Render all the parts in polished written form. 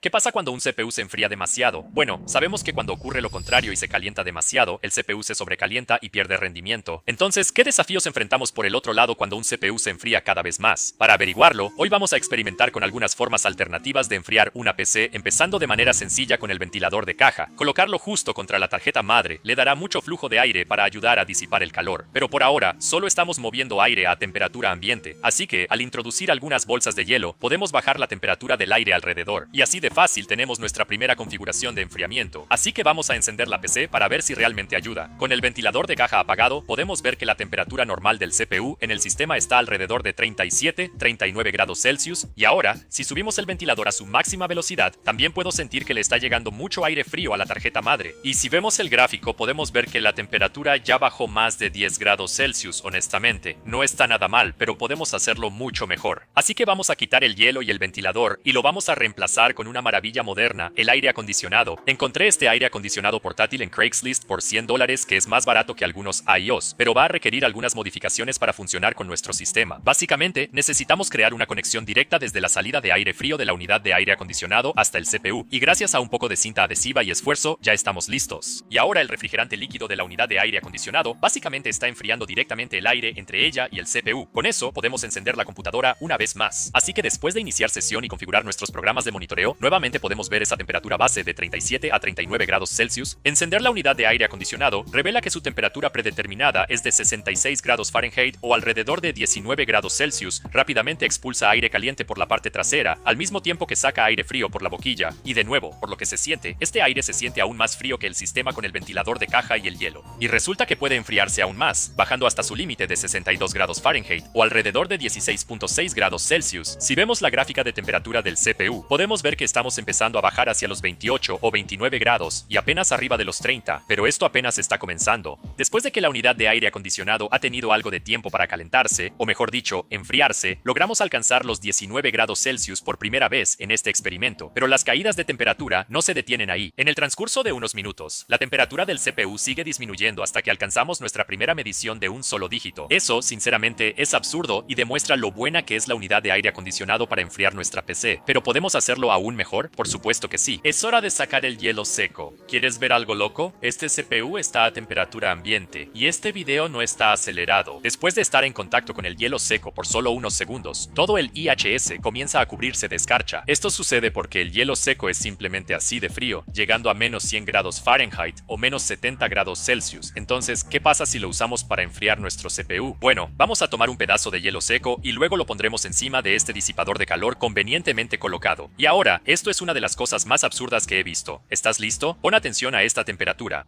¿Qué pasa cuando un CPU se enfría demasiado? Bueno, sabemos que cuando ocurre lo contrario y se calienta demasiado, el CPU se sobrecalienta y pierde rendimiento. Entonces, ¿qué desafíos enfrentamos por el otro lado cuando un CPU se enfría cada vez más? Para averiguarlo, hoy vamos a experimentar con algunas formas alternativas de enfriar una PC, empezando de manera sencilla con el ventilador de caja. Colocarlo justo contra la tarjeta madre le dará mucho flujo de aire para ayudar a disipar el calor. Pero por ahora, solo estamos moviendo aire a temperatura ambiente, así que al introducir algunas bolsas de hielo, podemos bajar la temperatura del aire alrededor. Y así de fácil tenemos nuestra primera configuración de enfriamiento. Así que vamos a encender la PC para ver si realmente ayuda. Con el ventilador de caja apagado, podemos ver que la temperatura normal del CPU en el sistema está alrededor de 37-39 grados Celsius, y ahora, si subimos el ventilador a su máxima velocidad, también puedo sentir que le está llegando mucho aire frío a la tarjeta madre. Y si vemos el gráfico, podemos ver que la temperatura ya bajó más de 10 grados Celsius, honestamente. No está nada mal, pero podemos hacerlo mucho mejor. Así que vamos a quitar el hielo y el ventilador y lo vamos a reemplazar con una maravilla moderna, el aire acondicionado. Encontré este aire acondicionado portátil en Craigslist por $100, que es más barato que algunos iOS, pero va a requerir algunas modificaciones para funcionar con nuestro sistema. Básicamente, necesitamos crear una conexión directa desde la salida de aire frío de la unidad de aire acondicionado hasta el CPU, y gracias a un poco de cinta adhesiva y esfuerzo, ya estamos listos. Y ahora el refrigerante líquido de la unidad de aire acondicionado básicamente está enfriando directamente el aire entre ella y el CPU. Con eso, podemos encender la computadora una vez más. Así que después de iniciar sesión y configurar nuestros programas de monitoreo, nuevamente podemos ver esa temperatura base de 37 a 39 grados Celsius. Encender la unidad de aire acondicionado revela que su temperatura predeterminada es de 66 grados Fahrenheit o alrededor de 19 grados Celsius. Rápidamente expulsa aire caliente por la parte trasera, al mismo tiempo que saca aire frío por la boquilla. Y de nuevo, por lo que se siente, este aire se siente aún más frío que el sistema con el ventilador de caja y el hielo. Y resulta que puede enfriarse aún más, bajando hasta su límite de 62 grados Fahrenheit o alrededor de 16.6 grados Celsius. Si vemos la gráfica de temperatura del CPU, podemos ver que estamos empezando a bajar hacia los 28 o 29 grados y apenas arriba de los 30, pero esto apenas está comenzando. Después de que la unidad de aire acondicionado ha tenido algo de tiempo para calentarse, o mejor dicho, enfriarse, logramos alcanzar los 19 grados Celsius por primera vez en este experimento, pero las caídas de temperatura no se detienen ahí. En el transcurso de unos minutos, la temperatura del CPU sigue disminuyendo hasta que alcanzamos nuestra primera medición de un solo dígito. Eso, sinceramente, es absurdo y demuestra lo buena que es la unidad de aire acondicionado para enfriar nuestra PC. ¿Pero podemos hacerlo aún mejor? Por supuesto que sí. Es hora de sacar el hielo seco. ¿Quieres ver algo loco? Este CPU está a temperatura ambiente y este video no está acelerado. Después de estar en contacto con el hielo seco por solo unos segundos, todo el IHS comienza a cubrirse de escarcha. Esto sucede porque el hielo seco es simplemente así de frío, llegando a menos 100 grados Fahrenheit o menos 70 grados Celsius. Entonces, ¿qué pasa si lo usamos para enfriar nuestro CPU? Bueno, vamos a tomar un pedazo de hielo seco y luego lo pondremos encima de este disipador de calor convenientemente colocado. Y ahora, esto es una de las cosas más absurdas que he visto. ¿Estás listo? Pon atención a esta temperatura.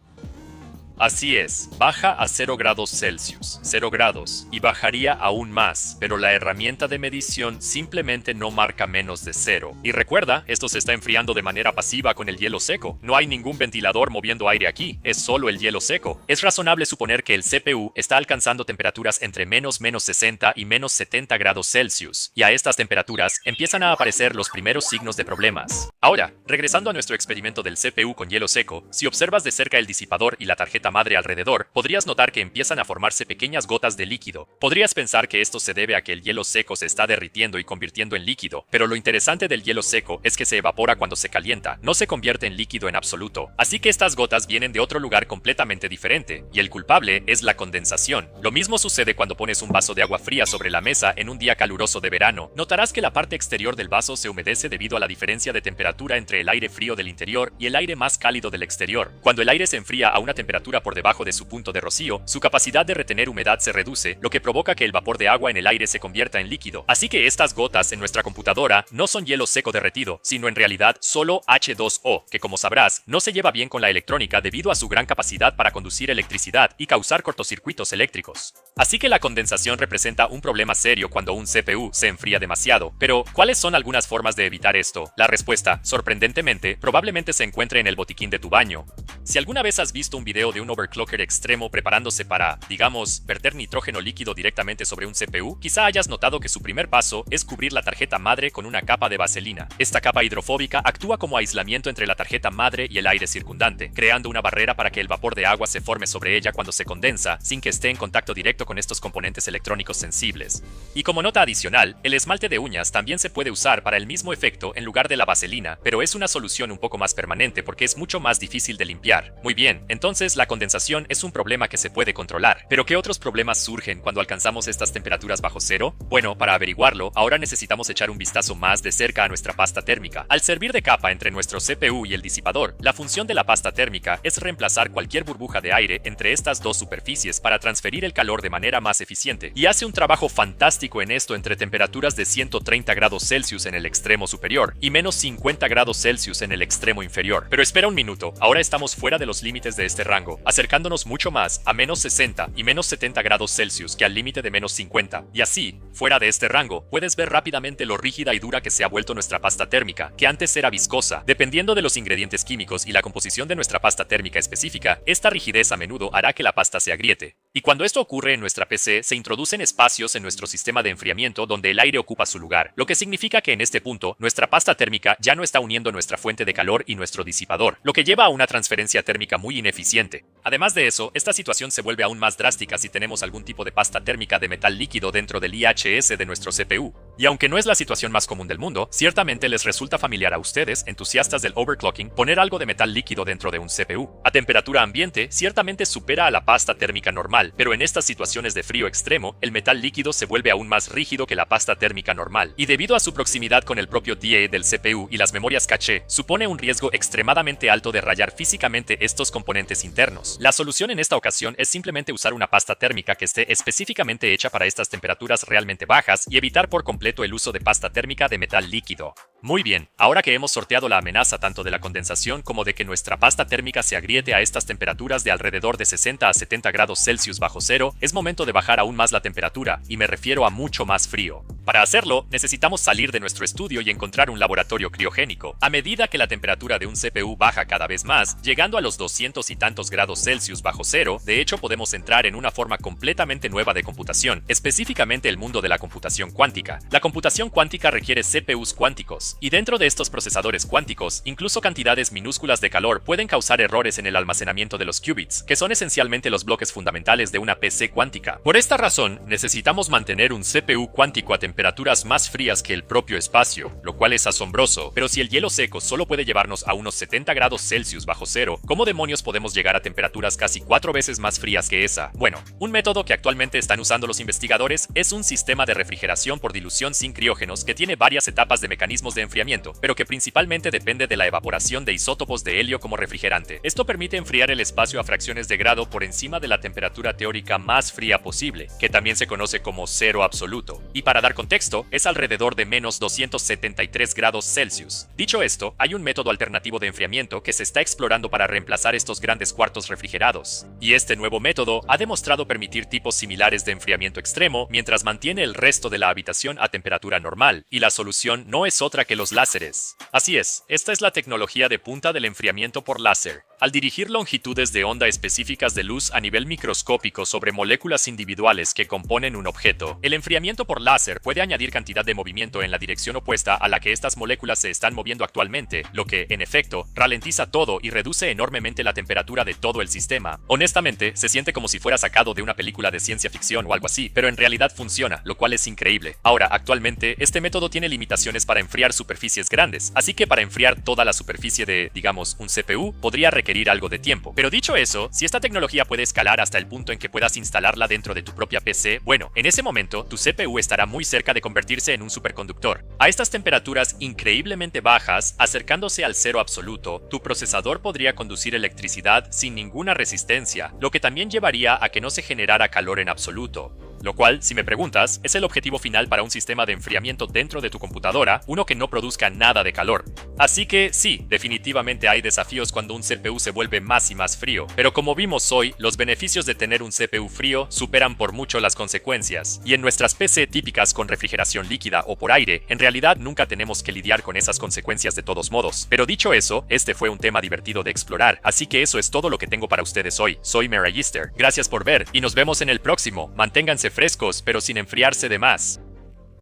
Así es, baja a 0 grados Celsius, 0 grados, y bajaría aún más, pero la herramienta de medición simplemente no marca menos de 0. Y recuerda, esto se está enfriando de manera pasiva con el hielo seco. No hay ningún ventilador moviendo aire aquí, es solo el hielo seco. Es razonable suponer que el CPU está alcanzando temperaturas entre menos 60 y menos 70 grados Celsius, y a estas temperaturas empiezan a aparecer los primeros signos de problemas. Ahora, regresando a nuestro experimento del CPU con hielo seco, si observas de cerca el disipador y la tarjeta madre alrededor, podrías notar que empiezan a formarse pequeñas gotas de líquido. Podrías pensar que esto se debe a que el hielo seco se está derritiendo y convirtiendo en líquido, pero lo interesante del hielo seco es que se evapora cuando se calienta, no se convierte en líquido en absoluto. Así que estas gotas vienen de otro lugar completamente diferente, y el culpable es la condensación. Lo mismo sucede cuando pones un vaso de agua fría sobre la mesa en un día caluroso de verano. Notarás que la parte exterior del vaso se humedece debido a la diferencia de temperatura entre el aire frío del interior y el aire más cálido del exterior. Cuando el aire se enfría a una temperatura por debajo de su punto de rocío, su capacidad de retener humedad se reduce, lo que provoca que el vapor de agua en el aire se convierta en líquido. Así que estas gotas en nuestra computadora no son hielo seco derretido, sino en realidad solo H2O, que como sabrás, no se lleva bien con la electrónica debido a su gran capacidad para conducir electricidad y causar cortocircuitos eléctricos. Así que la condensación representa un problema serio cuando un CPU se enfría demasiado. Pero, ¿cuáles son algunas formas de evitar esto? La respuesta, sorprendentemente, probablemente se encuentre en el botiquín de tu baño. Si alguna vez has visto un video de de un overclocker extremo preparándose para, digamos, verter nitrógeno líquido directamente sobre un CPU, quizá hayas notado que su primer paso es cubrir la tarjeta madre con una capa de vaselina. Esta capa hidrofóbica actúa como aislamiento entre la tarjeta madre y el aire circundante, creando una barrera para que el vapor de agua se forme sobre ella cuando se condensa, sin que esté en contacto directo con estos componentes electrónicos sensibles. Y como nota adicional, el esmalte de uñas también se puede usar para el mismo efecto en lugar de la vaselina, pero es una solución un poco más permanente porque es mucho más difícil de limpiar. Muy bien, entonces la condensación es un problema que se puede controlar. ¿Pero qué otros problemas surgen cuando alcanzamos estas temperaturas bajo cero? Bueno, para averiguarlo, ahora necesitamos echar un vistazo más de cerca a nuestra pasta térmica. Al servir de capa entre nuestro CPU y el disipador, la función de la pasta térmica es reemplazar cualquier burbuja de aire entre estas dos superficies para transferir el calor de manera más eficiente, y hace un trabajo fantástico en esto entre temperaturas de 130 grados Celsius en el extremo superior y menos 50 grados Celsius en el extremo inferior. Pero espera un minuto, ahora estamos fuera de los límites de este rango, acercándonos mucho más a menos 60 y menos 70 grados Celsius que al límite de menos 50, y así, fuera de este rango, puedes ver rápidamente lo rígida y dura que se ha vuelto nuestra pasta térmica, que antes era viscosa. Dependiendo de los ingredientes químicos y la composición de nuestra pasta térmica específica, esta rigidez a menudo hará que la pasta se agriete. Y cuando esto ocurre en nuestra PC, se introducen espacios en nuestro sistema de enfriamiento donde el aire ocupa su lugar, lo que significa que en este punto, nuestra pasta térmica ya no está uniendo nuestra fuente de calor y nuestro disipador, lo que lleva a una transferencia térmica muy ineficiente. Además de eso, esta situación se vuelve aún más drástica si tenemos algún tipo de pasta térmica de metal líquido dentro del IHS de nuestro CPU. Y aunque no es la situación más común del mundo, ciertamente les resulta familiar a ustedes, entusiastas del overclocking, poner algo de metal líquido dentro de un CPU. A temperatura ambiente, ciertamente supera a la pasta térmica normal, pero en estas situaciones de frío extremo, el metal líquido se vuelve aún más rígido que la pasta térmica normal, y debido a su proximidad con el propio DA del CPU y las memorias caché, supone un riesgo extremadamente alto de rayar físicamente estos componentes internos. La solución en esta ocasión es simplemente usar una pasta térmica que esté específicamente hecha para estas temperaturas realmente bajas y evitar por completo el uso de pasta térmica de metal líquido. Muy bien, ahora que hemos sorteado la amenaza tanto de la condensación como de que nuestra pasta térmica se agriete a estas temperaturas de alrededor de 60 a 70 grados Celsius bajo cero, es momento de bajar aún más la temperatura, y me refiero a mucho más frío. Para hacerlo, necesitamos salir de nuestro estudio y encontrar un laboratorio criogénico. A medida que la temperatura de un CPU baja cada vez más, llegando a los 200 y tantos grados Celsius bajo cero, de hecho podemos entrar en una forma completamente nueva de computación, específicamente el mundo de la computación cuántica. La computación cuántica requiere CPUs cuánticos, y dentro de estos procesadores cuánticos, incluso cantidades minúsculas de calor pueden causar errores en el almacenamiento de los qubits, que son esencialmente los bloques fundamentales de una PC cuántica. Por esta razón, necesitamos mantener un CPU cuántico a temperaturas más frías que el propio espacio, lo cual es asombroso, pero si el hielo seco solo puede llevarnos a unos 70 grados Celsius bajo cero, ¿cómo demonios podemos llegar a temperaturas casi 4 veces más frías que esa? Bueno, un método que actualmente están usando los investigadores es un sistema de refrigeración por dilución sin criógenos que tiene varias etapas de mecanismos de enfriamiento, pero que principalmente depende de la evaporación de isótopos de helio como refrigerante. Esto permite enfriar el espacio a fracciones de grado por encima de la temperatura teórica más fría posible, que también se conoce como cero absoluto. Y para dar contexto, es alrededor de menos 273 grados Celsius. Dicho esto, hay un método alternativo de enfriamiento que se está explorando para reemplazar estos grandes cuartos refrigerados. Y este nuevo método ha demostrado permitir tipos similares de enfriamiento extremo mientras mantiene el resto de la habitación a temperatura normal, y la solución no es otra que los láseres. Así es, esta es la tecnología de punta del enfriamiento por láser. Al dirigir longitudes de onda específicas de luz a nivel microscópico sobre moléculas individuales que componen un objeto, el enfriamiento por láser puede añadir cantidad de movimiento en la dirección opuesta a la que estas moléculas se están moviendo actualmente, lo que, en efecto, ralentiza todo y reduce enormemente la temperatura de todo el sistema. Honestamente, se siente como si fuera sacado de una película de ciencia ficción o algo así, pero en realidad funciona, lo cual es increíble. Ahora, actualmente, este método tiene limitaciones para enfriar superficies grandes, así que para enfriar toda la superficie de, digamos, un CPU, podría requerir algo de tiempo. Pero dicho eso, si esta tecnología puede escalar hasta el punto en que puedas instalarla dentro de tu propia PC, bueno, en ese momento, tu CPU estará muy cerca de convertirse en un superconductor. A estas temperaturas increíblemente bajas, acercándose al cero absoluto, tu procesador podría conducir electricidad sin ninguna resistencia, lo que también llevaría a que no se generara calor en absoluto. Lo cual, si me preguntas, es el objetivo final para un sistema de enfriamiento dentro de tu computadora, uno que no produzca nada de calor. Así que sí, definitivamente hay desafíos cuando un CPU se vuelve más y más frío, pero como vimos hoy, los beneficios de tener un CPU frío superan por mucho las consecuencias, y en nuestras PC típicas con refrigeración líquida o por aire, en realidad nunca tenemos que lidiar con esas consecuencias de todos modos. Pero dicho eso, este fue un tema divertido de explorar, así que eso es todo lo que tengo para ustedes hoy. Soy Merayister, gracias por ver, y nos vemos en el próximo. Manténganse frescos, pero sin enfriarse de más.